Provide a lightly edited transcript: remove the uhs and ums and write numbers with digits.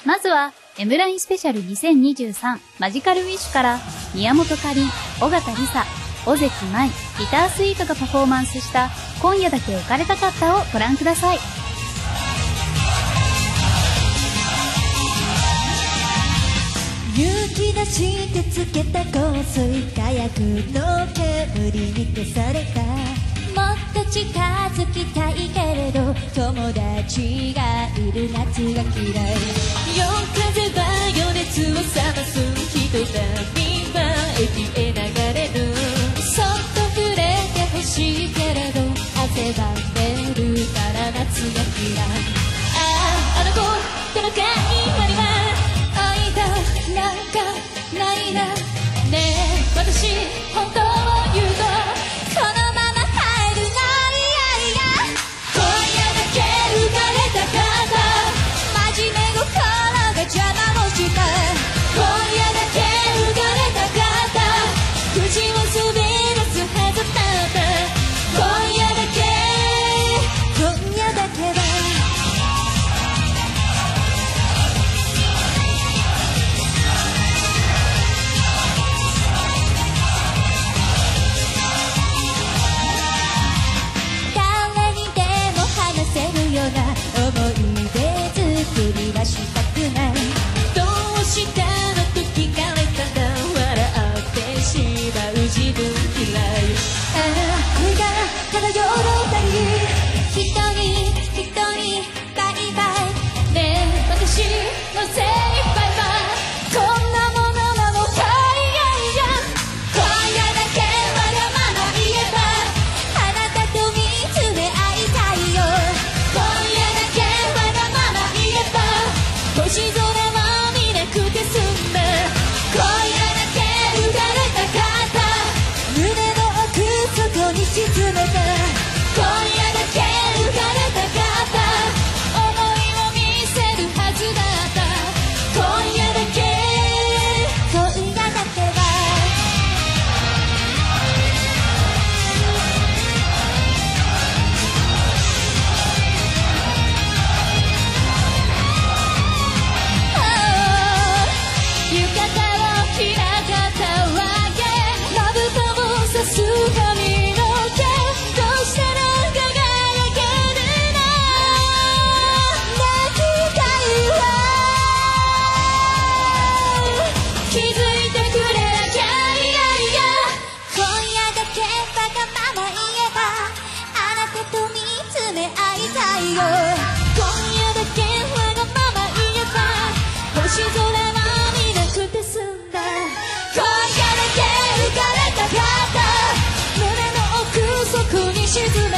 まずは M ラインスペシャル2023マジカルウィッシュから宮本佳林、小片リサ、小関舞、ギタースイートがパフォーマンスした今夜だけ浮かれたかったをご覧ください。勇気出してつけた香水火薬の煙に消された。もっと近づきたいけれど友達がいる夏が嫌い。夜風は余熱を冷ます人波は駅へ流れる。そっと触れてほしいけれど汗ばんでるから夏が嫌い。あの子との会話には愛がなんかないな。ねえ私本当を言うとこのまま帰るな。いやいや今夜だけ浮かれたかった。真面目心が邪魔をした。今夜だけ浮かれたかった。口を滑らすはずだった。今夜だけ今夜だけはような思い出作りはしたくない。どうしたのと聞かれたら笑ってしまう自分嫌い。恋が漂う二人一人バイバイ。ねえ私の精一杯はこんなものなのか。いやいや今夜だけわがまま言えばあなたと見つめ合いたいよ。星空は見なくて済んだ。今夜だけ浮かれたかった。胸の奥底に沈めた。今夜だけ浮かれたかった。思いを見せるはずだった。今夜だけ今夜だけは浴衣を着なかったわけ。まぶたをさす髪の毛どうしたら輝けるの。泣きたいわ。気づいてくれなきゃ。いやいや今夜だけわがまま言えばあなたと見つめ合いたいよ。今夜だけわがまま言えば星空は見なくて済んだ。今夜だけ浮かれたかった。胸の奥底に沈め